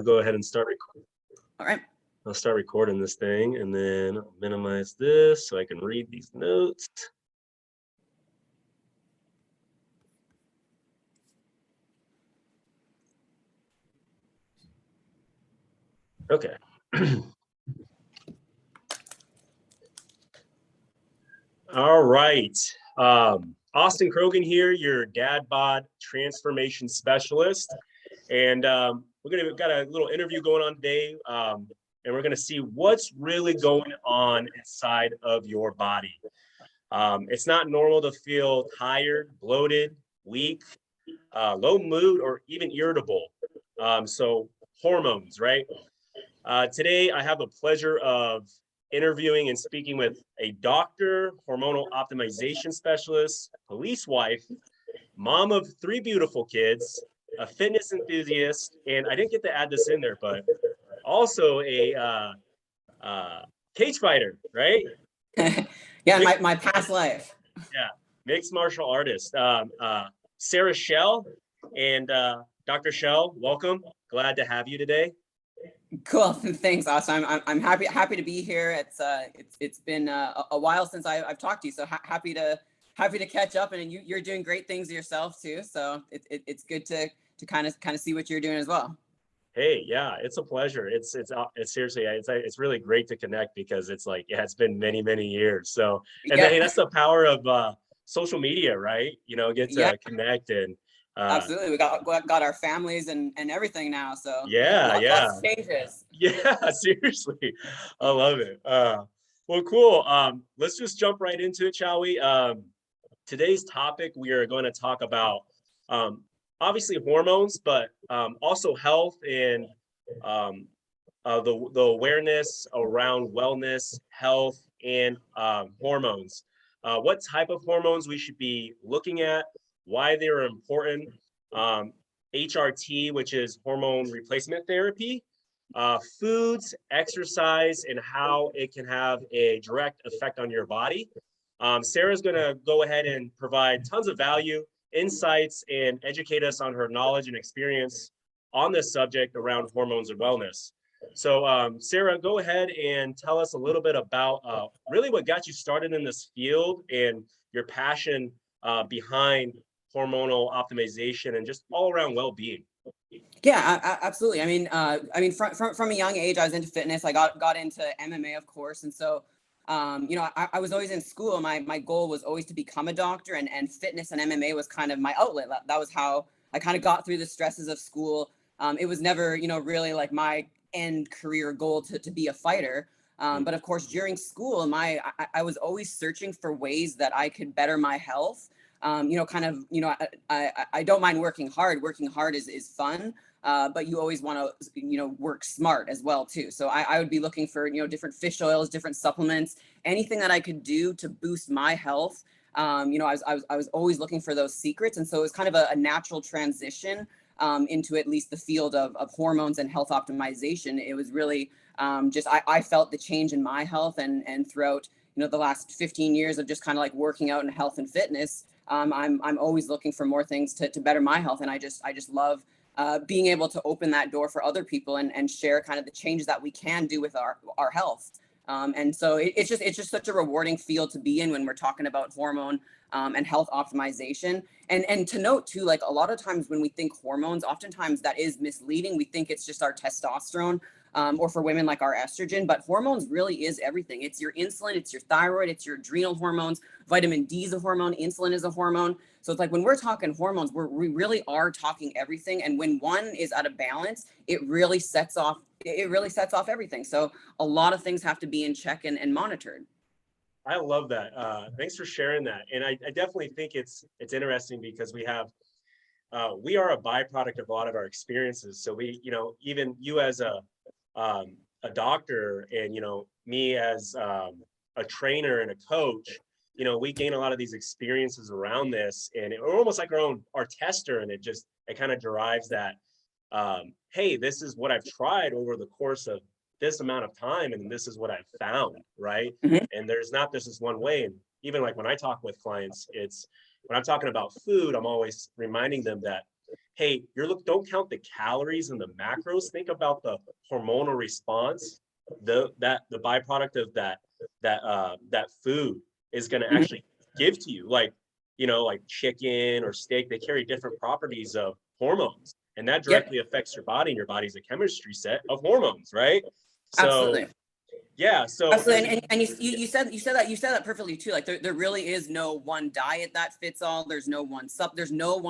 I'll go ahead and start recording. All right. I'll start recording this thing and then I'll minimize this so I can read these notes. Okay. All right. Austin Krogan here, your dad bod transformation specialist. And we've got a little interview going on today. And we're going to see what's really going on inside of your body. It's not normal to feel tired, bloated, weak, low mood, or even irritable. So hormones, right? Today, I have the pleasure of interviewing and speaking with a doctor, hormonal optimization specialist, police wife, mom of 3 beautiful kids, a fitness enthusiast, and I didn't get to add this in there, but also a cage fighter, right? Yeah, my past life. Yeah, mixed martial artist. Sarah Shell and Dr. Shell, welcome. Glad to have you today. Cool, thanks, Austin. I'm happy to be here. It's been a while since I've talked to you, so happy to catch up. And you're doing great things yourself too. So it's good to kind of see what you're doing as well. Hey, yeah, it's a pleasure. It's seriously, it's really great to connect because it's like, yeah, it's been many years. So, and yeah. that's the power of social media, right? You know, get to connect and absolutely. We got our families and everything now. So lots of changes. Yeah, seriously, I love it. Well, cool. Let's just jump right into it, shall we? Today's topic, we are going to talk about obviously hormones, but also health and the awareness around wellness, health, and hormones. What type of hormones we should be looking at, why they're important, HRT, which is hormone replacement therapy, foods, exercise, and how it can have a direct effect on your body. Sarah's going to go ahead and provide tons of value, insights, and educate us on her knowledge and experience on this subject around hormones and wellness. So Sarah, go ahead and tell us a little bit about really what got you started in this field and your passion behind hormonal optimization and just all around well-being. Yeah, absolutely. I mean, from a young age, I was into fitness. I got into MMA, of course, and so I was always in school. My goal was always to become a doctor, and fitness and MMA was kind of my outlet. That was how I kind of got through the stresses of school. It was never, really like my end career goal to be a fighter. But of course, during school, I was always searching for ways that I could better my health. I don't mind working hard. Working hard is fun. But you always want to, work smart as well too. So I would be looking for, different fish oils, different supplements, anything that I could do to boost my health. I was always looking for those secrets. And so it was kind of a natural transition into at least the field of hormones and health optimization. It was really I felt the change in my health and throughout, the last 15 years of just kind of like working out in health and fitness. I'm always looking for more things to better my health. And I just love being able to open that door for other people and share kind of the changes that we can do with our health. And so it's just such a rewarding field to be in when we're talking about hormone and health optimization. And to note too, like a lot of times when we think hormones, oftentimes that is misleading. We think it's just our testosterone. Or for women like our estrogen, but hormones really is everything. It's your insulin, it's your thyroid, it's your adrenal hormones. Vitamin D is a hormone, insulin is a hormone. So it's like when we're talking hormones, we really are talking everything. And when one is out of balance, it really sets off everything. So a lot of things have to be in check and monitored. I love that. Thanks for sharing that. And I definitely think it's interesting because we are a byproduct of a lot of our experiences. So even you as a doctor and, me as a trainer and a coach, we gain a lot of these experiences around this and we're almost like our tester. And it kind of derives that, hey, this is what I've tried over the course of this amount of time. And this is what I've found. Right. Mm-hmm. And there's not this one way. And even like when I talk with clients, when I'm talking about food, I'm always reminding them that hey, don't count the calories and the macros. Think about the hormonal response, the byproduct of that food is going to Mhm. actually give to you. Like, like chicken or steak, they carry different properties of hormones, and that Yep, directly affects your body, and your body's a chemistry set of hormones, right? So absolutely. yeah, so there's Absolutely, a and you said that perfectly too. Like there really is no one diet that fits all. There's no one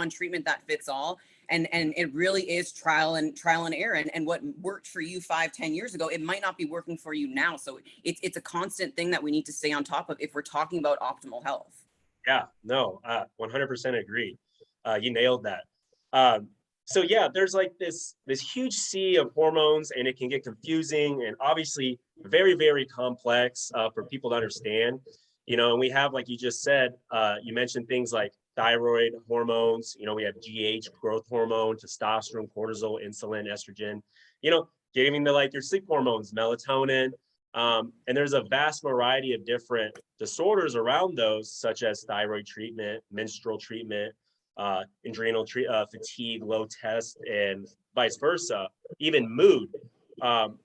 treatment that fits all, and it really is trial and error. And what worked for you 5, 10 years ago, it might not be working for you now. So it's a constant thing that we need to stay on top of if we're talking about optimal health. Yeah, no, 100% agree. You nailed that. Um, so yeah, there's like this huge sea of hormones, and it can get confusing and obviously very, very complex for people to understand. And we have, like you just said, you mentioned things like thyroid hormones. We have GH, growth hormone, testosterone, cortisol, insulin, estrogen. Giving the like your sleep hormones, melatonin, and there's a vast variety of different disorders around those, such as thyroid treatment, menstrual treatment, fatigue, low test, and vice versa, even mood.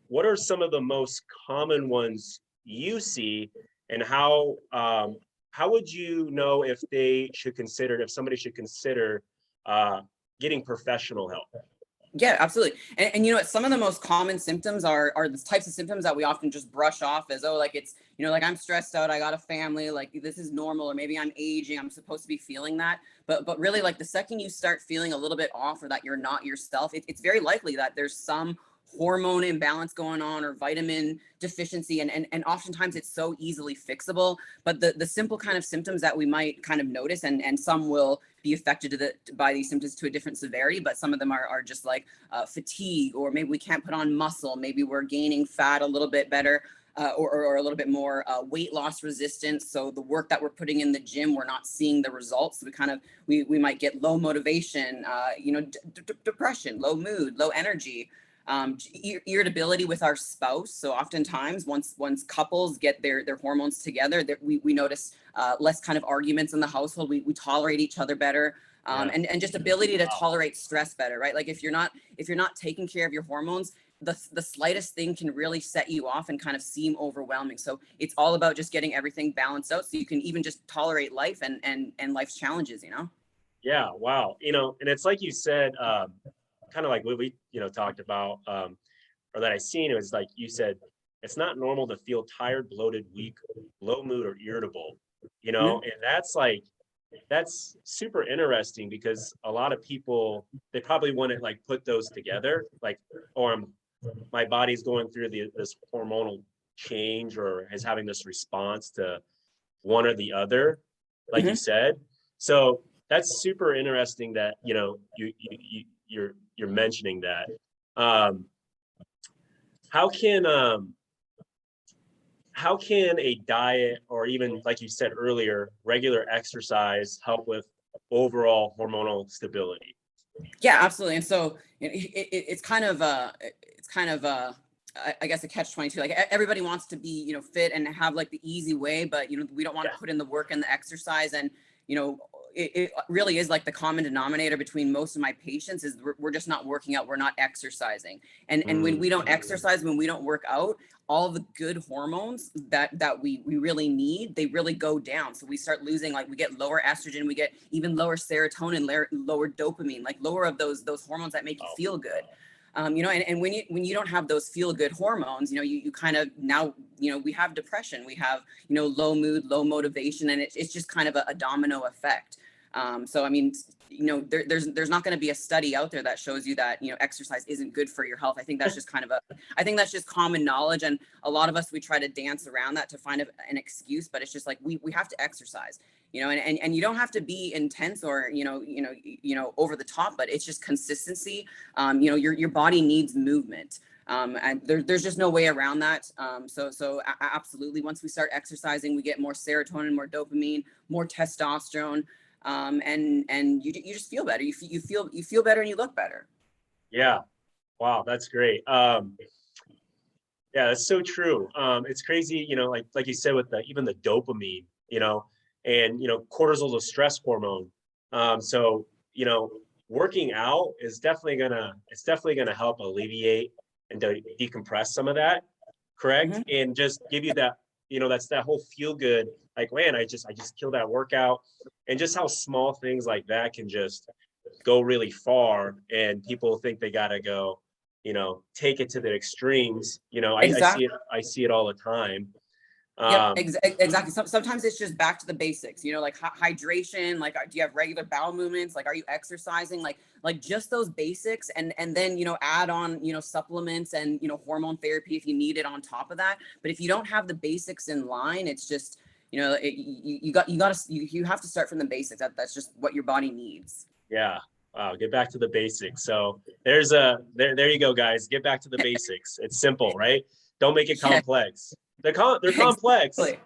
What are some of the most common ones you see, and how would you know if somebody should consider uh, getting professional help? Yeah, absolutely. And you know what? Some of the most common symptoms are the types of symptoms that we often just brush off as, oh, like it's, like I'm stressed out, I got a family, like this is normal, or maybe I'm aging, I'm supposed to be feeling that. But really, like the second you start feeling a little bit off or that you're not yourself, it's very likely that there's some hormone imbalance going on or vitamin deficiency. And oftentimes it's so easily fixable. But the simple kind of symptoms that we might kind of notice, and some will be affected by these symptoms to a different severity, but some of them are just like fatigue, or maybe we can't put on muscle, maybe we're gaining fat a little bit better, or a little bit more weight loss resistance. So the work that we're putting in the gym, we're not seeing the results. So we might get low motivation, depression, low mood, low energy, irritability with our spouse. So oftentimes, once couples get their hormones together, we notice less kind of arguments in the household. We tolerate each other better. Yeah. And just ability to Wow. tolerate stress better, right? Like if you're not taking care of your hormones, the slightest thing can really set you off and kind of seem overwhelming. So it's all about just getting everything balanced out so you can even just tolerate life and life's challenges. Yeah. Wow. And it's like you said, kind of like what we talked about, or that I seen. It was like you said, it's not normal to feel tired, bloated, weak, low mood, or irritable. Mhm. And that's super interesting, because a lot of people, they probably want to like put those together, like, or my body's going through this hormonal change, or is having this response to one or the other, like you Mhm. said. So that's super interesting that you're mentioning that. Um, how can how can a diet, or even like you said earlier, regular exercise help with overall hormonal stability? Yeah, absolutely. And so it's kind of I guess a catch 22. Like everybody wants to be fit and have like the easy way, but we don't want Yeah. to put in the work and the exercise. And you know it really is like the common denominator between most of my patients is we're just not working out, we're not exercising. And when Mm, we don't exercise, when we don't work out, all the good hormones that we really need, they really go down. So we start losing, like we get lower estrogen, we get even lower serotonin, lower dopamine, like lower of those hormones that make you wow. feel good. And when you don't have those feel good hormones, you kind of now, we have depression, we have low mood, low motivation, and it's just kind of a domino effect. So I mean, there's not going to be a study out there that shows you that exercise isn't good for your health. I think that's just common knowledge, and a lot of us, we try to dance around that to find an excuse, but it's just like we have to exercise. And you don't have to be intense or over the top, but it's just consistency. Your body needs movement. And there's just no way around that. Absolutely, once we start exercising, we get more serotonin, more dopamine, more testosterone, and you just feel better. You feel better and you look better. Yeah. Wow, that's great. Yeah, that's so true. It's crazy, like you said, with even the dopamine, and cortisol is a stress hormone. So working out is definitely gonna help alleviate and decompress some of that, correct? Mhm. And just give you that, that's that whole feel good, like, man, I just killed that workout. And just how small things like that can just go really far, and people think they gotta go, take it to the extremes. Exactly. I see it all the time. Yep, Um, exactly. Sometimes it's just back to the basics, like hydration. Like, do you have regular bowel movements? Like, are you exercising? Like just those basics, and then add on supplements and hormone therapy if you need it on top of that. But if you don't have the basics in line, it's just you have to start from the basics. That's just what your body needs. yeah. Wow, get back to the basics. So there you go, guys. Get back to the basics. It's simple, right? Don't make it Yeah, complex. They're complex. exactly.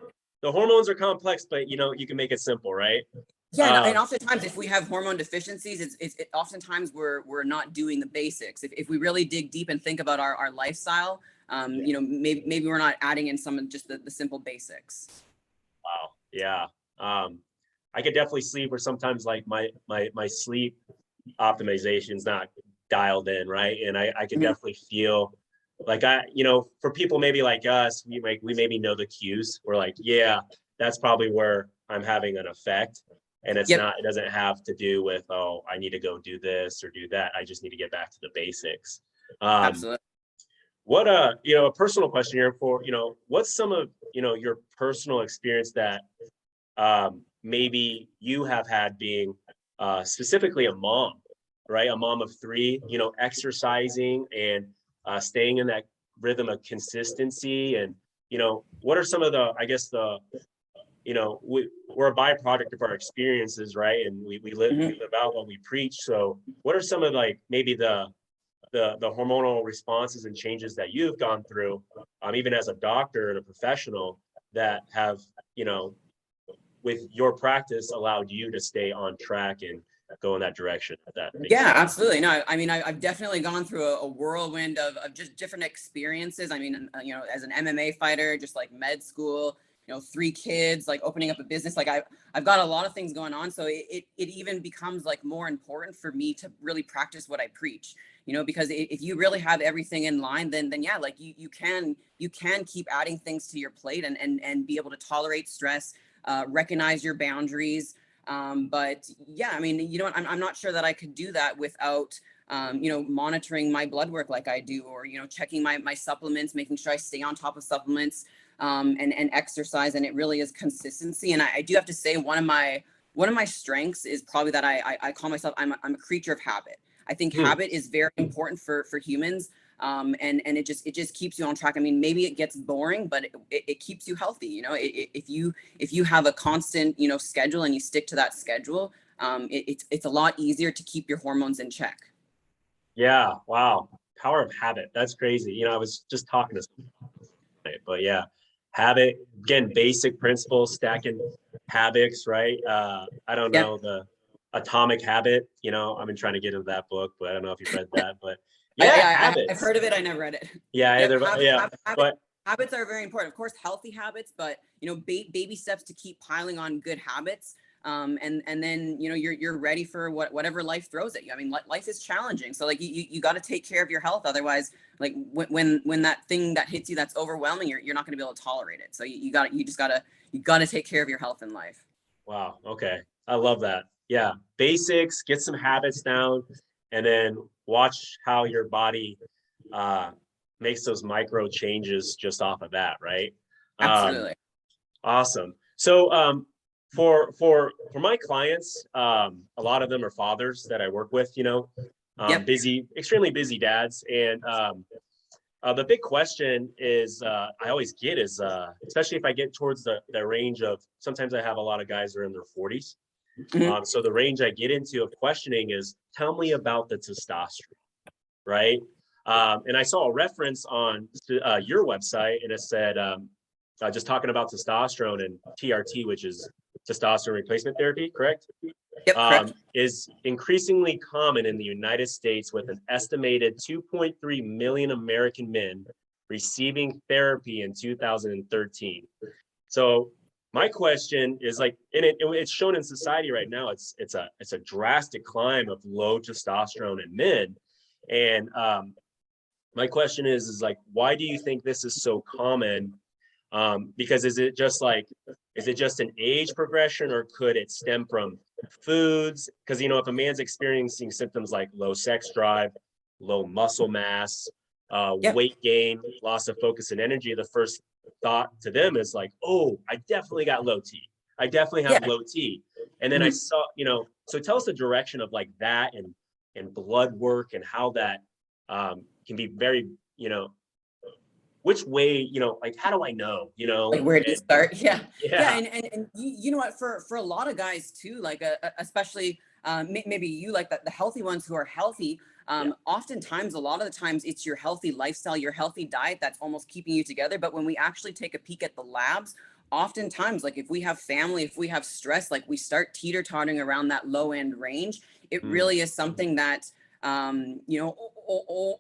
The hormones are complex, but you can make it simple, right? Yeah, and Um, oftentimes if we have hormone deficiencies, oftentimes we're not doing the basics. If we really dig deep and think about our lifestyle, yeah. maybe we're not adding in some of just the simple basics. Wow. Yeah. Um, I could definitely sleep, or sometimes like my sleep optimization's not dialed in, right? And I could Mhm. definitely feel like for people maybe like us, we maybe know the cues. We're like, yeah, that's probably where I'm having an effect. And Yep, it doesn't have to do with, oh, I need to go do this or do that. I just need to get back to the basics. Um, absolutely. what a personal question here for, what's some of, your personal experience that maybe you have had being specifically a mom, right? A mom of three, exercising and staying in that rhythm of consistency. And, what are some of the, I guess, we're a byproduct of our experiences, right? And we Mhm. live out what we preach. So what are some of, like, maybe the hormonal responses and changes that you've gone through, even as a doctor and a professional, that have, you know, with your practice allowed you to stay on track and go in that direction, if that makes Yeah, sense. absolutely. No, I mean, I've definitely gone through a whirlwind of just different experiences. I mean, as an MMA fighter, just like med school, three kids, like opening up a business, like I've got a lot of things going on. So it even becomes like more important for me to really practice what I preach, because if you really have everything in line, then yeah, like you can keep adding things to your plate and be able to tolerate stress, recognize your boundaries. But yeah, I mean, what? I'm not sure that I could do that without, monitoring my blood work like I do, or, checking my supplements, making sure I stay on top of supplements, and exercise. And it really is consistency. And I do have to say, one of my strengths is probably that I call myself, I'm a creature of habit. I think Hmm. habit is very important for humans. And it just keeps you on track. I mean, maybe it gets boring, but it keeps you healthy. If you have a constant schedule and you stick to that schedule, it's a lot easier to keep your hormones in check. Yeah. Wow. Power of habit. That's crazy. I was just talking to somebody, but yeah, habit, again, basic principles, stacking habits, right? I don't Yeah, know, the Atomic Habit, I've been trying to get into that book, but I don't know if you've read that, but yeah, I've habits. heard of it. I never read it. Yeah. Yep, Yeah. But habits are very important. Of course, healthy habits, but baby steps to keep piling on good habits. And then you're ready for whatever life throws at you. I mean, life is challenging, so like you got to take care of your health. Otherwise, like when that thing that hits you that's overwhelming, you're not going to be able to tolerate it. So you got to take care of your health in life. wow. Okay. I love that. Yeah. Basics, get some habits down, and then watch how your body uh, makes those micro changes just off of that, right? Um, Absolutely. awesome. So for my clients, a lot of them are fathers that I work with, Yep. busy, extremely busy dads. And the big question is I always get is, especially if I get towards the range of, sometimes I have a lot of guys that are in their 40s. Mhm. So the range I get into of questioning is, tell me about the testosterone, right? And I saw a reference on your website, and it said, just talking about testosterone and TRT, which is testosterone replacement therapy, correct? Yep. Correct. Is increasingly common in the United States, with an estimated 2.3 million American men receiving therapy in 2013. So my question is like, and it's shown in society right now. It's a drastic climb of low testosterone in men, and my question is like, why do you think this is so common? Because is it just an age progression, or could it stem from foods? Because if a man's experiencing symptoms like low sex drive, low muscle mass, Yep. weight gain, loss of focus and energy, the first thought to them is like, oh, I definitely got low T. I definitely have Yeah. low T. And then I Mhm. saw, so tell us the direction of like that and blood work and how that can be very, which way, like, how do I know, Like, where do you start? Yeah. Yeah. yeah, And you know what, for a lot of guys too, like, especially, maybe you, like the healthy ones who are healthy, yeah. oftentimes, a lot of the times it's your healthy lifestyle, your healthy diet that's almost keeping you together. But when we actually take a peek at the labs, oftentimes, like, if we have family, if we have stress, like, we start teeter-tottering around that low end range. It Mm, really is something that,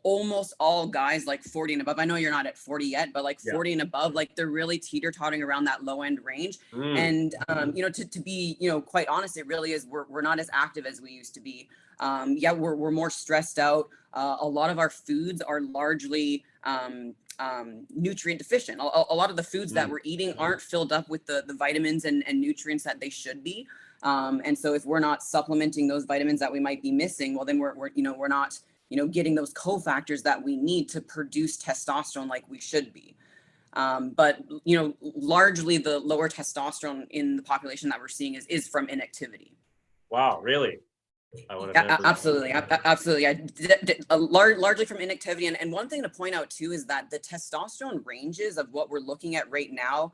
almost all guys like 40 and above, I know you're not at 40 yet, but like yeah. 40 and above, like, they're really teeter-tottering around that low end range. Mm, And to be, quite honest, it really is, we're not as active as we used to be. Yeah, we're more stressed out. A lot of our foods are largely nutrient deficient. A lot of the foods that mm. we're eating aren't filled up with the vitamins and nutrients that they should be. And so if we're not supplementing those vitamins that we might be missing, well, then we're not, getting those cofactors that we need to produce testosterone like we should be. But largely the lower testosterone in the population that we're seeing is from inactivity. Wow, really? I would have Yeah, never. absolutely, absolutely. Largely from inactivity, and one thing to point out too is that the testosterone ranges of what we're looking at right now,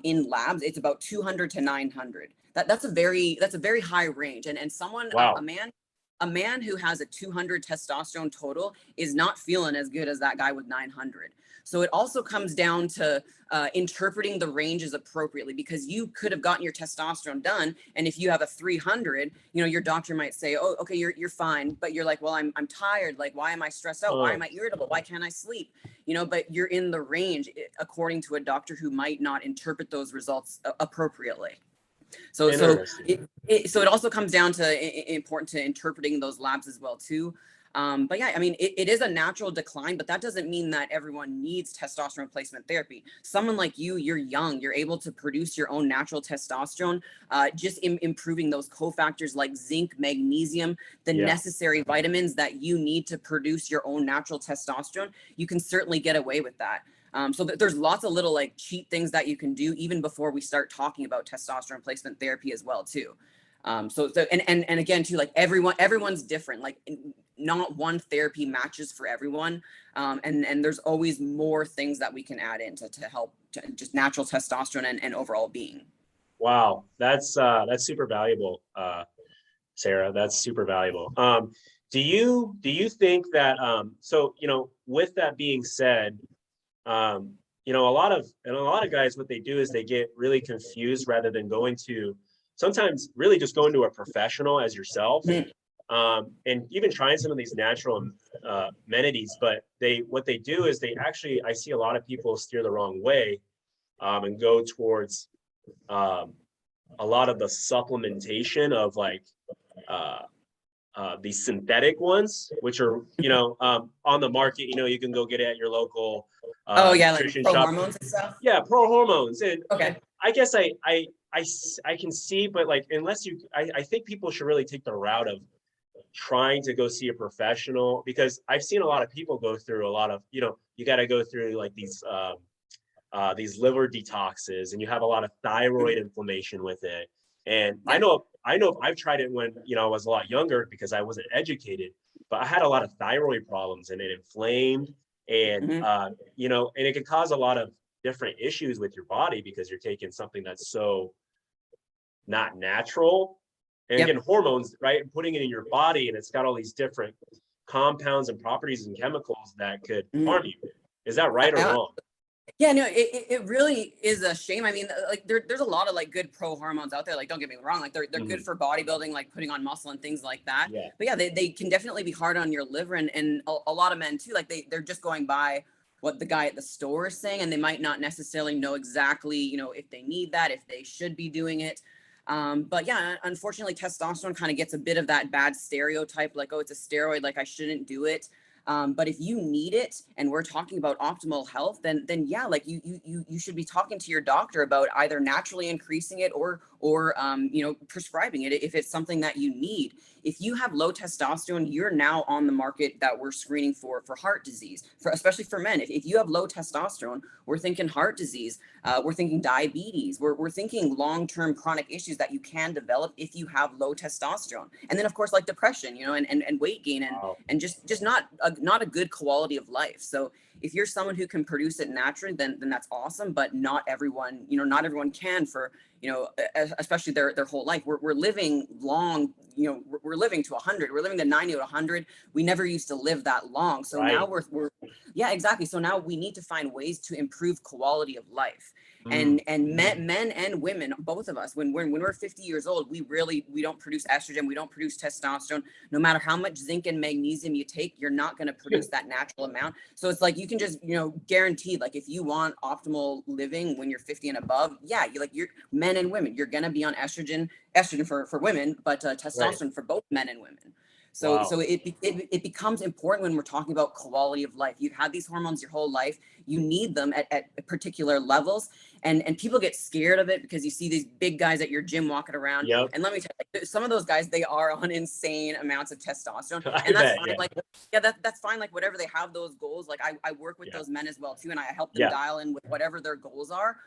in labs, it's about 200 to 900. That's a very high range, and someone, Wow. a man who has a 200 testosterone total is not feeling as good as that guy with 900. So it also comes down to interpreting the ranges appropriately, because you could have gotten your testosterone done, and if you have a 300, your doctor might say, oh, okay, you're fine, but you're like, well, I'm tired, like, why am I stressed out, why Huh. am I irritable, why can't I sleep, but you're in the range, according to a doctor who might not interpret those results appropriately. So Interesting. it also comes down to important to interpreting those labs as well too. But yeah, I mean, it is a natural decline, but that doesn't mean that everyone needs testosterone replacement therapy. Someone like you, you're young, you're able to produce your own natural testosterone, just improving those cofactors like zinc, magnesium, the Yeah. necessary vitamins that you need to produce your own natural testosterone. You can certainly get away with that. So there's lots of little like cheat things that you can do even before we start talking about testosterone replacement therapy as well too. And again too, like, everyone's different. Like, not one therapy matches for everyone. And there's always more things that we can add in to help just natural testosterone and overall being. Wow. That's super valuable, Sarah. That's super valuable. Do you think that so with that being said, a lot of guys, what they do is they get really confused rather than sometimes really just going to a professional as yourself, Mhm. and even trying some of these natural amenities. But what they do is I see a lot of people steer the wrong way, and go towards um, a lot of the supplementation of like uh, these synthetic ones, which are on the market. You can go get it at your local Oh yeah, like nutrition pro shop. hormones and stuff. Yeah, pro hormones, and Okay. I guess I can see, but like, unless I think people should really take the route of trying to go see a professional, because I've seen a lot of people go through a lot of, you got to go through like these liver detoxes, and you have a lot of thyroid inflammation with it. And I Yeah. know, I've tried it when, I was a lot younger because I wasn't educated, but I had a lot of thyroid problems and it inflamed, and, Hmm. and it could cause a lot of different issues with your body because you're taking something that's so not natural. And Yep. again, hormones, right? Putting it in your body, and it's got all these different compounds and properties and chemicals that could harm Hmm. you. Is that right or wrong? Yeah, no, it really is a shame. I mean, like, there's a lot of like good pro hormones out there. Like, don't get me wrong, like, they're good Mhm. for bodybuilding, like putting on muscle and things like that. Yeah. But yeah, they can definitely be hard on your liver, and a lot of men too. Like, they're just going by what the guy at the store is saying, and they might not necessarily know exactly, you know, if they need that, if they should be doing it. But yeah, unfortunately, testosterone kind of gets a bit of that bad stereotype, like, oh, it's a steroid, like I shouldn't do it. But if you need it, and we're talking about optimal health, then yeah, like you should be talking to your doctor about either naturally increasing it or you know, prescribing it if it's something that you need. If you have low testosterone, you're now on the market that we're screening for heart disease, for especially for men. If you have low testosterone, we're thinking heart disease, we're thinking diabetes, we're thinking long-term chronic issues that you can develop if you have low testosterone. And then of course, like depression, you know, and weight gain, Wow. and just not a good quality of life. So if you're someone who can produce it naturally, then that's awesome. But not everyone, you know, not everyone can for, you know, especially their whole life. We're living long, you know, we're living to 100, we're living to 90 to 100. We never used to live that long. So now Right. we're yeah, exactly. So now we need to find ways to improve quality of life. Mm. And men and women, both of us, when we're 50 years old, we don't produce estrogen, we don't produce testosterone. No matter how much zinc and magnesium you take, you're not going to produce that natural amount. So it's like, you can just, you know, guaranteed, like if you want optimal living when you're 50 and above, yeah, you're men and women, you're going to be on estrogen for women, but Right. testosterone for both men and women. So Wow. it becomes important when we're talking about quality of life. You've had these hormones your whole life. You need them at particular levels, and people get scared of it because you see these big guys at your gym walking around. Yep. And let me tell you, some of those guys, they are on insane amounts of testosterone, I and that's bet. fine. Yeah. Like, yeah, that's fine. Like, whatever, they have those goals. Like, I work with Yeah. those men as well too, and I help them Yeah. dial in with whatever their goals are.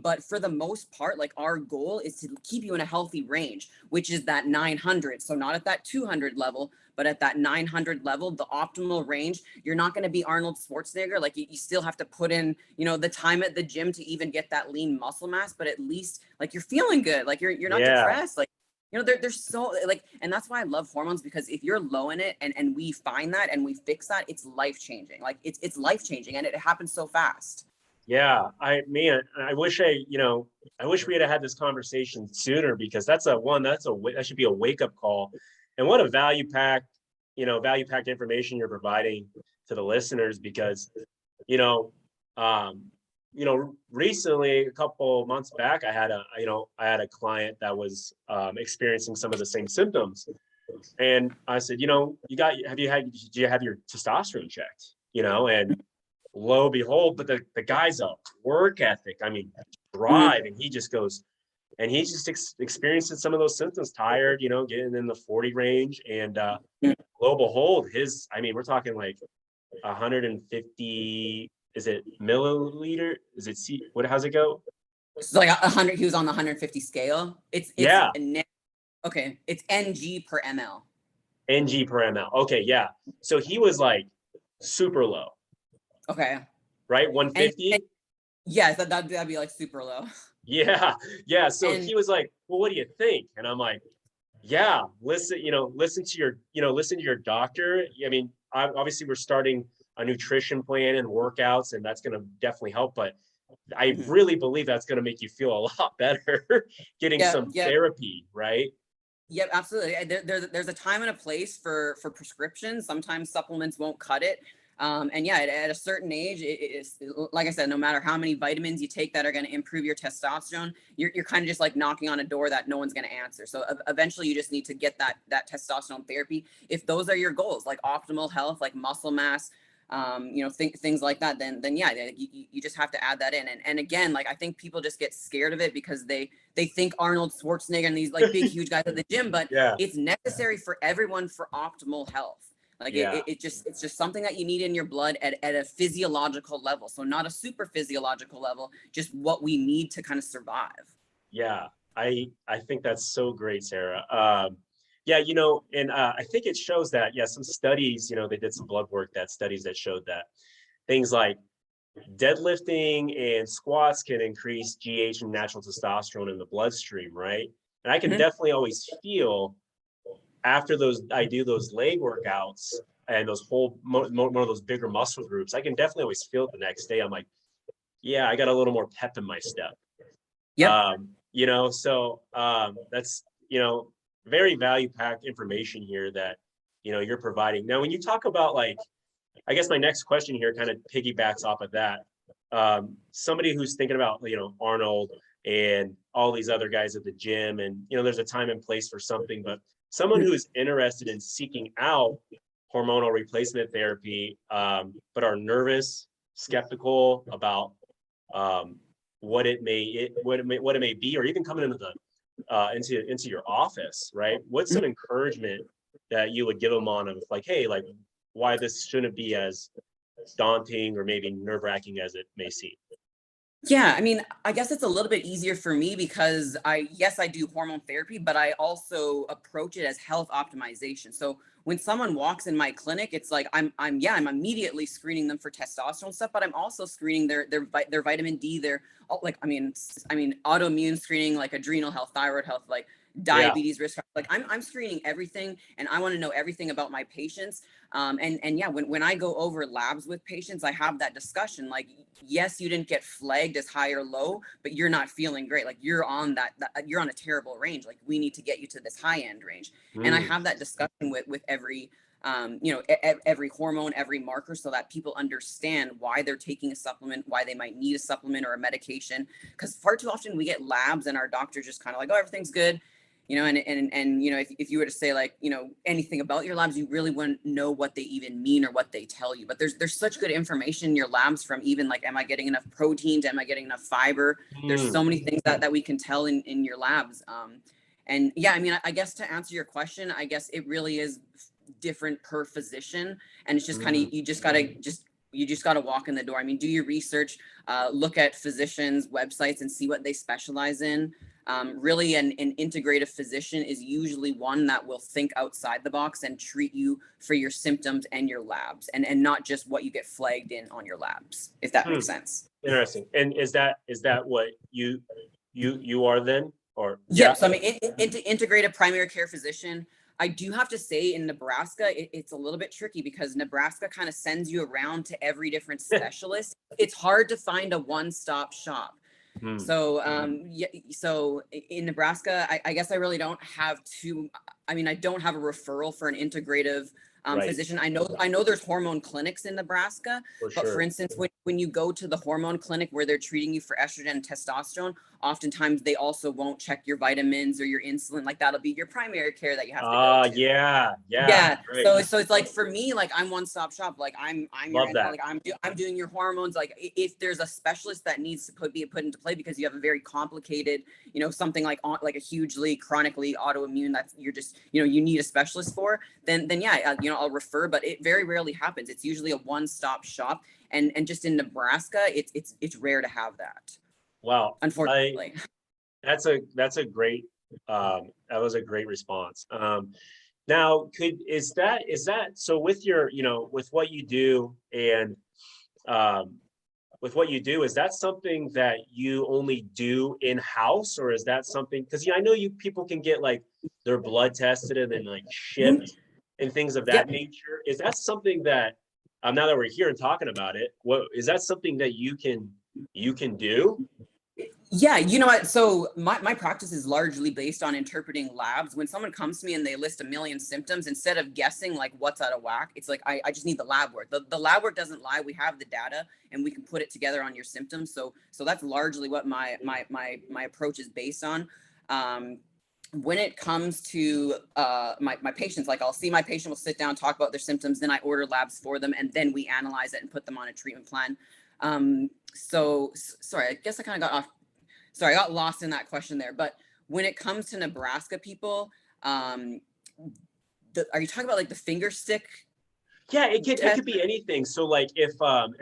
But for the most part, like, our goal is to keep you in a healthy range, which is that 900. So not at that 200 level, but at that 900 level, the optimal range. You're not going to be Arnold Schwarzenegger. Like, you still have to put in, you know, the time at the gym to even get that lean muscle mass, but at least like you're feeling good. Like you're not Yeah. depressed. Like, you know, they're so like, and that's why I love hormones, because if you're low in it and we find that and we fix that, it's life changing. Like it's life changing, and it happens so fast. Yeah. Man, I wish I wish we had this conversation sooner, because that should be a wake up call. And what a value packed information you're providing to the listeners, because, you know, um, recently, a couple months back, I had a client that was experiencing some of the same symptoms. And I said, did you have your testosterone checked? And lo and behold, but the guy's a work ethic. I mean, Mhm. drive, and he just goes, and he's just experiencing some of those symptoms, tired, getting in the 40 range. And lo and behold, we're talking like 150, is it milliliter? Is it how's it go? So like 100, he was on the 150 scale. Yeah, Okay, it's ng per ml. ng per ml. Okay, yeah. So he was like super low, Okay, right? and 150. yes, that'd be like super low. Yeah, yeah. So And he was like, "Well, what do you think?" And I'm like, "Yeah, listen to your doctor." I mean, obviously we're starting a nutrition plan and workouts, and that's going to definitely help. But I mhm. really believe that's going to make you feel a lot better getting Yeah, some yeah, therapy, right? yeah, absolutely. There's a time and a place for prescriptions. Sometimes supplements won't cut it. And yeah, at a certain age, it is, like I said, no matter how many vitamins you take that are going to improve your testosterone, you're kind of just like knocking on a door that no one's going to answer. So eventually, you just need to get that testosterone therapy if those are your goals, like optimal health, like muscle mass, you know, things like that. Then yeah, you just have to add that in. And again, like, I think people just get scared of it because they think Arnold Schwarzenegger and these like big huge guys at the gym, but Yeah, it's necessary for everyone for optimal health. Like yeah, it's just something that you need in your blood at a physiological level. So not a super physiological level, just what we need to kind of survive. yeah. I think that's so great, Sarah. Yeah, and I think it shows that, yeah, some studies, they did some blood work, that studies that showed that things like deadlifting and squats can increase GH and natural testosterone in the bloodstream, right? And I can Mhm. definitely always feel after I do those leg workouts and those one of those bigger muscle groups, I can definitely always feel it the next day. I'm like, yeah, I got a little more pep in my step. Yep. That's, very value packed information here that, you're providing. Now, when you talk about like, I guess my next question here kind of piggybacks off of that. Somebody who's thinking about, Arnold and all these other guys at the gym, and, there's a time and place for something, but someone who is interested in seeking out hormonal replacement therapy, but are nervous, skeptical about what it may be, or even coming into into your office, right? What's some encouragement that you would give them on of like, hey, like why this shouldn't be as daunting or maybe nerve-wracking as it may seem? Yeah, I mean, I guess it's a little bit easier for me because I do hormone therapy, but I also approach it as health optimization. So when someone walks in my clinic, it's like I'm immediately screening them for testosterone stuff, but I'm also screening their vitamin D, like autoimmune screening, like adrenal health, thyroid health, like Yeah. diabetes risk. Like I'm screening everything, and I want to know everything about my patients. And yeah, when I go over labs with patients, I have that discussion. Like, yes, you didn't get flagged as high or low, but you're not feeling great. Like you're on you're on a terrible range. Like we need to get you to this high end range. And I have that discussion with every every hormone, every marker, so that people understand why they're taking a supplement, why they might need a supplement or a medication. Because far too often we get labs and our doctor just kind of like, oh, everything's good. And if you were to say like, anything about your labs, you really wouldn't know what they even mean or what they tell you. But there's such good information in your labs, from even like, am I getting enough protein? Am I getting enough fiber? There's so many things that we can tell in your labs. And yeah, I mean, I guess to answer your question, I guess it really is different per physician. And it's just kind of, you just gotta walk in the door. I mean, do your research, look at physicians' websites and see what they specialize in. Really, an integrative physician is usually one that will think outside the box and treat you for your symptoms and your labs, and not just what you get flagged in on your labs, if that makes sense. Interesting. And is that what you are then, or Yeah, so I'm an integrated primary care physician. I do have to say, in Nebraska, it's a little bit tricky because Nebraska kind of sends you around to every different specialist. It's hard to find a one-stop shop. So, so in Nebraska, I guess I really don't have I don't have a referral for an integrative physician. I know there's hormone clinics in Nebraska, but for instance, when you go to the hormone clinic where they're treating you for estrogen and testosterone, oftentimes they also won't check your vitamins or your insulin. Like that'll be your primary care that you have to go to. Yeah. Great. So it's like, for me, like I'm one-stop shop. Like I'm Love that. like I'm doing your hormones. Like if there's a specialist that needs to be put into play because you have a very complicated, something like a hugely chronically autoimmune that you're just, you need a specialist for, then yeah, I'll refer, but it very rarely happens. It's usually a one-stop shop. And just in Nebraska, it's rare to have that. Wow. Unfortunately. That's a great, that was a great response. Now is that so with your, with what you do, and with what you do, is that something that you only do in-house, or is that something, because I know people can get like their blood tested and then like shipped and things of that nature. Is that something that, now that we're here and talking about it, what is that something that you can do? Yeah, you know what? So my practice is largely based on interpreting labs. When someone comes to me and they list a million symptoms, instead of guessing like what's out of whack, it's like I just need the lab work. The lab work doesn't lie. We have the data and we can put it together on your symptoms. So that's largely what my approach is based on. When it comes to my patients, like I'll see my patient, will sit down, talk about their symptoms, then I order labs for them, and then we analyze it and put them on a treatment plan. So sorry, I guess I kind of got off. Sorry, I got lost in that question there. But when it comes to Nebraska people, are you talking about like the finger stick? Yeah, it could be anything. So like if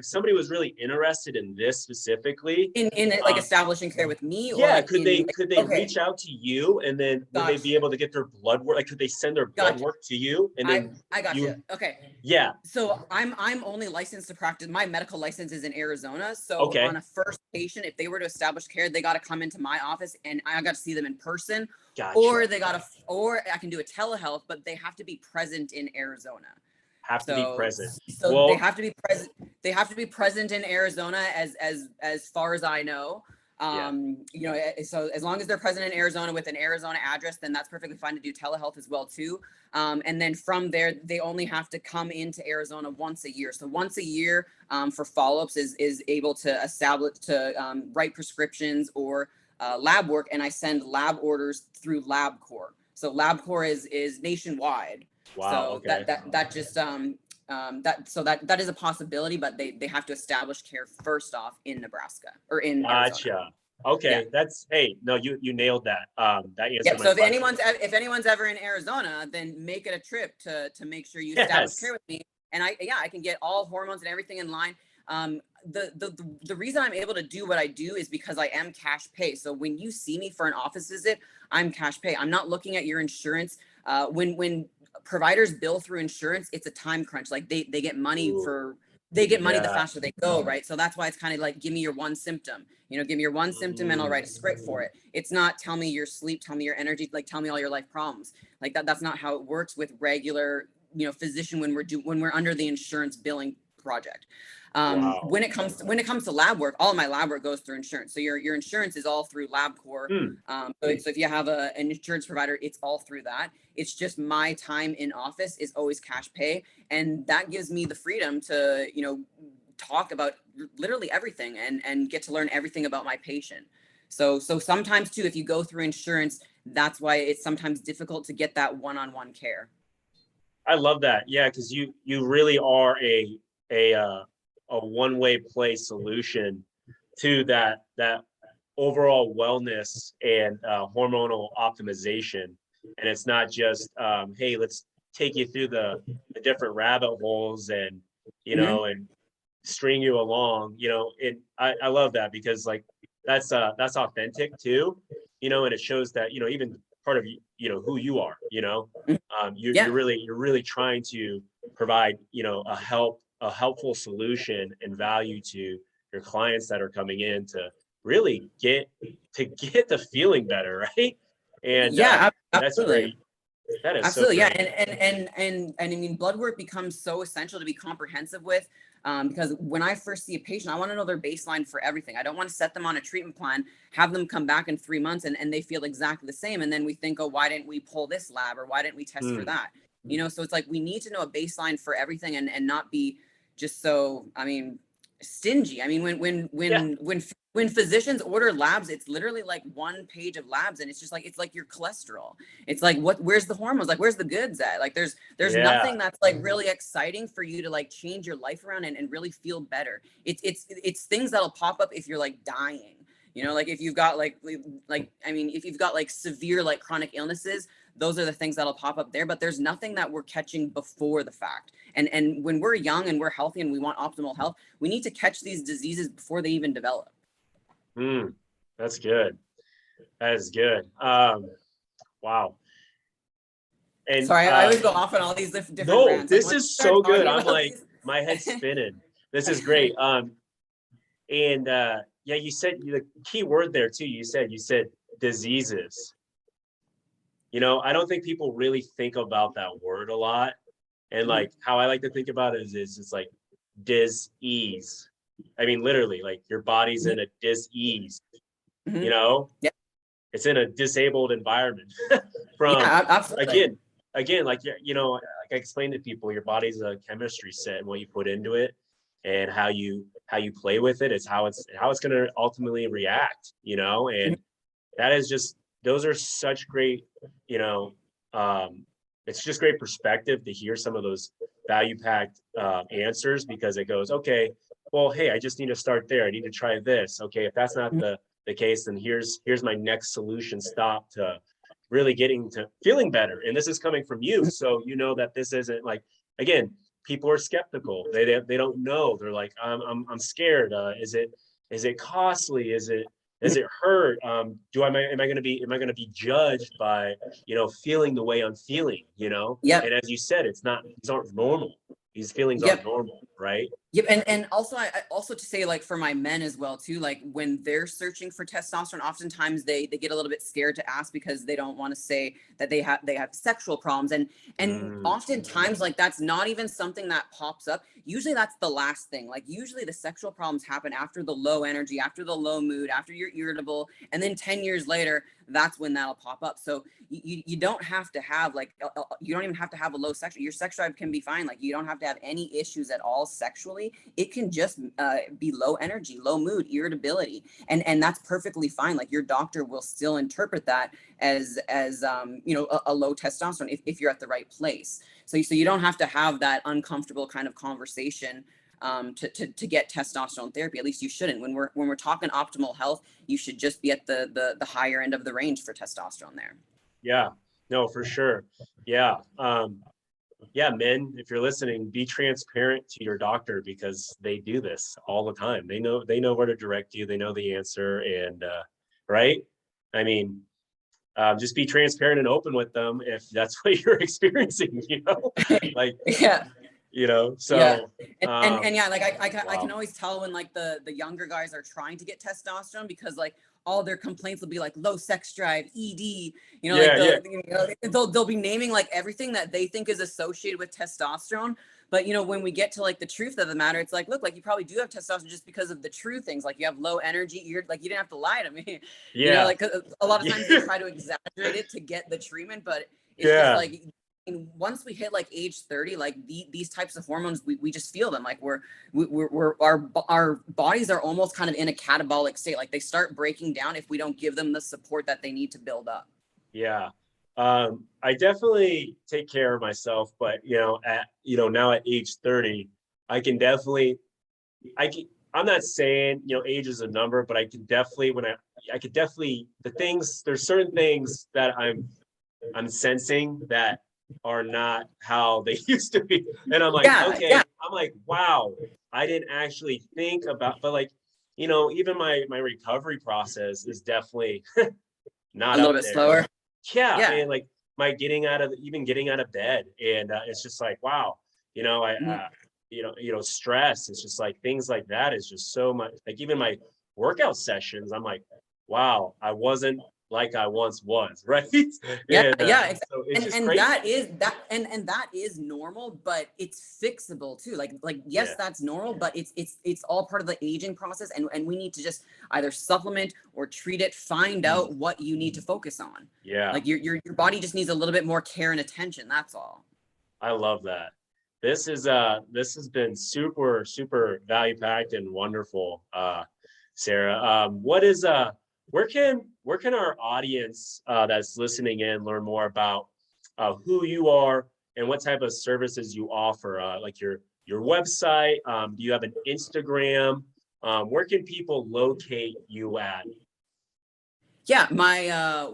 somebody was really interested in this specifically, in like establishing care with me, yeah, or could they reach out to you, and then would they be able to get their blood work? Like, could they send their blood work to you, and then I got you. Okay. Yeah. So I'm only licensed to practice. My medical license is in Arizona. So on a first patient, if they were to establish care, they got to come into my office and I got to see them in person. Gotcha. Or I can do a telehealth, but they have to be present in Arizona. Have to be present. So well, they have to be present. They have to be present in Arizona, as far as I know. Yeah. You know, so as long as they're present in Arizona with an Arizona address, then that's perfectly fine to do telehealth as well too. And then from there, they only have to come into Arizona once a year. So once a year for follow-ups is able to establish, to write prescriptions or lab work, and I send lab orders through LabCorp. So LabCorp is nationwide. Wow. So Okay. that just that is a possibility, but they have to establish care first off in Nebraska or in Arizona. Gotcha. Yeah. Okay. That's, hey, no, you nailed that. That Yeah. answered my So question. if anyone's ever in Arizona, then make it a trip to make sure you establish Yes. care with me. And I can get all hormones and everything in line. The reason I'm able to do what I do is because I am cash pay. So when you see me for an office visit, I'm cash pay. I'm not looking at your insurance. When providers bill through insurance, it's a time crunch. Like they get money Ooh, for they get money the yeah. faster they go, right? So that's why it's kind of like, give me your one symptom. You know, give me your one symptom and I'll write a script for it. It's not tell me your sleep, tell me your energy, like tell me all your life problems. Like that's not how it works with regular, you know, physician when we're under the insurance billing project. Wow. When it comes to lab work, all of my lab work goes through insurance. So your insurance is all through LabCorp. Hmm. So if you have an insurance provider, it's all through that. It's just my time in office is always cash pay, and that gives me the freedom to, you know, talk about literally everything and get to learn everything about my patient. So sometimes too, if you go through insurance, that's why it's sometimes difficult to get that one-on-one care. I love that. Yeah, because you really are a a one-way play solution to that overall wellness and hormonal optimization. And it's not just hey, let's take you through the different rabbit holes and Mm-hmm. and string you along. And I love that because like that's authentic too. And it shows that even part of who you are. Yeah. You're really trying to provide a helpful solution and value to your clients that are coming in to really get the feeling better, right? And Yeah, that's absolutely. great. That is so Absolutely, yeah, great. and I mean, blood work becomes so essential to be comprehensive with, because when I first see a patient, I want to know their baseline for everything. I don't want to set them on a treatment plan, have them come back in 3 months, and they feel exactly the same, and then we think, oh, why didn't we pull this lab or why didn't we test for Mm, that? You know, so it's like we need to know a baseline for everything and not be just so, I mean, stingy. I mean, yeah, when physicians order labs, it's literally like 1 page of labs, and it's like your cholesterol. It's like, where's the hormones, like where's the goods at? Like there's yeah, nothing that's like really exciting for you to like change your life around and really feel better. It's things that'll pop up if you're like dying, you know, like if you've got like I mean, if you've got like severe like chronic illnesses, those are the things that'll pop up there, but there's nothing that we're catching before the fact. And when we're young and we're healthy and we want optimal health, we need to catch these diseases before they even develop. mm, that's good. That is good. Wow. And Sorry, I always go off on all these different no, rants. Like this once is you start so good. talking I'm about like, these. my head's spinning. This is great. And yeah, you said the key word there too. You said diseases. I don't think people really think about that word a lot. And Mhm, like how I like to think about it is it's like dis-ease. I mean, literally, like your body's mhm, in a dis-ease, you mhm. know? Yeah, It's in a disabled environment from yeah, absolutely. again, like like I explained to people, your body's a chemistry set and what you put into it and how you play with it is how it's gonna ultimately react, Mhm, and that is just those are such great, you know, um, it's just great perspective to hear some of those value packed answers because it goes, okay, well, hey, I just need to start there. I need to try this. Okay, if that's not mhm. the case, then here's my next solution stop to really getting to feeling better. And this is coming from you, so that this isn't like again, people are skeptical. They don't know. They're like, I'm scared. Is it costly? Does it hurt? Am I going to be judged by feeling the way I'm feeling? Yep. And as you said, it's not these aren't normal. These feelings aren't Yep. normal. right? Yep, and also I also to say like for my men as well too, like when they're searching for testosterone, oftentimes they get a little bit scared to ask because they don't want to say that they have sexual problems, and Mm, oftentimes like that's not even something that pops up. Usually that's the last thing. Like usually the sexual problems happen after the low energy, after the low mood, after you're irritable, and then 10 years later that's when that'll pop up. So you don't have to have like you don't even have to have a low sexual. Your sex drive can be fine. Like you don't have to have any issues at all sexually. It can just be low energy, low mood, irritability, and that's perfectly fine. Like your doctor will still interpret that as a low testosterone if you're at the right place. So you don't have to have that uncomfortable kind of conversation to get testosterone therapy. At least you shouldn't. When we're talking optimal health, you should just be at the higher end of the range for testosterone there. yeah, no, for sure. Yeah. Yeah, men, if you're listening, be transparent to your doctor because they do this all the time. They know where to direct you. They know the answer. And right. I mean, just be transparent and open with them if that's what you're experiencing, like, Yeah. Yeah. so, And yeah, like I can wow. always tell when like the younger guys are trying to get testosterone because like all their complaints will be like low sex drive, ED, like Yeah, yeah, they'll be naming like everything that they think is associated with testosterone. But when we get to like the truth of the matter, it's like, look, like you probably do have testosterone just because of the true things. Like you have low energy, you're like you didn't have to lie to me. yeah, Like a lot of times they yeah, try to exaggerate it to get the treatment, but it's just yeah, like and once we hit like age 30, like these types of hormones, we just feel them. Like our bodies are almost kind of in a catabolic state. Like they start breaking down if we don't give them the support that they need to build up. yeah. I definitely take care of myself, but now at age 30, I can definitely I'm not saying, age is a number, but I can definitely I could definitely there's certain things that I'm sensing that are not how they used to be. And I'm like, Yeah, okay, yeah, I'm like, wow, I didn't actually think about, but like, even my recovery process is definitely a not little up bit there. slower. Yeah, Yeah. man, like my getting out of bed, and it's just like, wow, I Mhm. stress. It's just like things like that is just so much. Like even my workout sessions, I'm like, wow, I wasn't like I once was, right? Yeah, And yeah, so it's and just and crazy. that is that and that is normal, but it's fixable too. Like yes, Yeah, that's normal, but it's all part of the aging process, and we need to just either supplement or treat it, find mm, out what you need to focus on. yeah, Like your body just needs a little bit more care and attention. That's all. I love that. This has been super super value packed and wonderful, Sarah. What is where can our audience that's listening in learn more about who you are and what type of services you offer? Like your website. Do you have an Instagram? Where can people locate you at? Yeah, my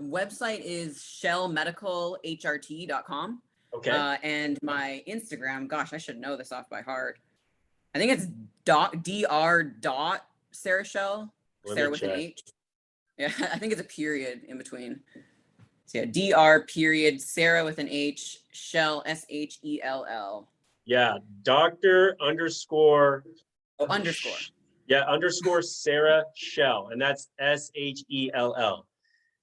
website is shellmedicalhrt.com. Okay. And my Instagram, gosh, I should know this off by heart. I think it's dr. Sarah Shell, Let me Sarah with an check. H. Yeah, I think it's a period in between. So yeah, dr. period Sarah with an H, Shell Shell. Yeah, Doctor underscore Oh, underscore. Yeah, underscore Sarah Shell, and that's Shell.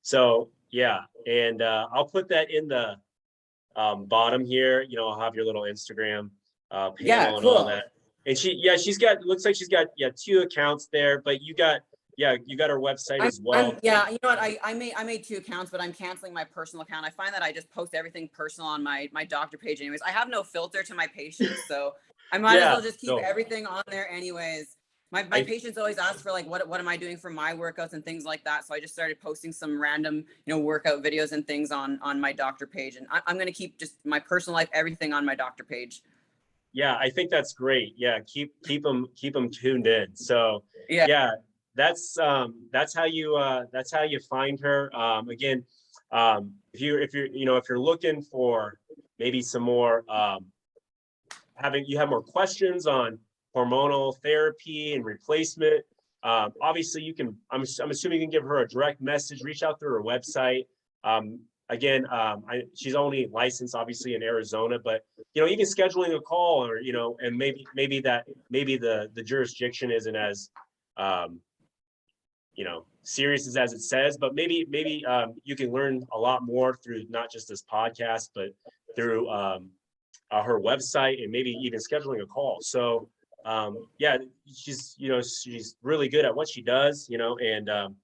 So yeah, and I'll put that in the bottom here. I'll have your little Instagram Yeah, panel and all cool. that. And she's got looks like she's got two accounts there, but you got her website as I'm well. yeah, you know what? I made two accounts, but I'm canceling my personal account. I find that I just post everything personal on my doctor page anyways. I have no filter to my patients, so I might as Yeah, well just keep no, everything on there anyways. My I patients always ask for like what am I doing for my workouts and things like that. So I just started posting some random, workout videos and things on my doctor page. And I'm gonna keep just my personal life, everything on my doctor page. Yeah, I think that's great. Yeah, keep them tuned in. So Yeah. yeah, that's how you find her. Again, if you're looking for maybe some more you have more questions on hormonal therapy and replacement. Obviously, you can. I'm assuming you can give her a direct message. Reach out through her website. again, she's only licensed obviously in Arizona, but you know, even scheduling a call, or you know, and maybe the jurisdiction isn't as you know, serious as it says, but maybe you can learn a lot more through not just this podcast, but through her website, and maybe even scheduling a call. So yeah, she's, you know, she's really good at what she does, you know, and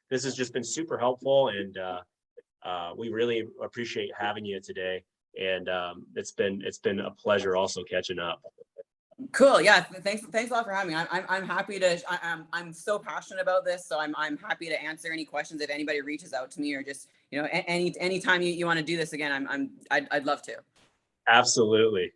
this has just been super helpful, and we really appreciate having you today. And it's been a pleasure also catching up. Cool. Yeah. Thanks a lot for having me. I'm happy to. I'm so passionate about this, so I'm happy to answer any questions if anybody reaches out to me, or just, you know, anytime you want to do this again. I'd love to. Absolutely.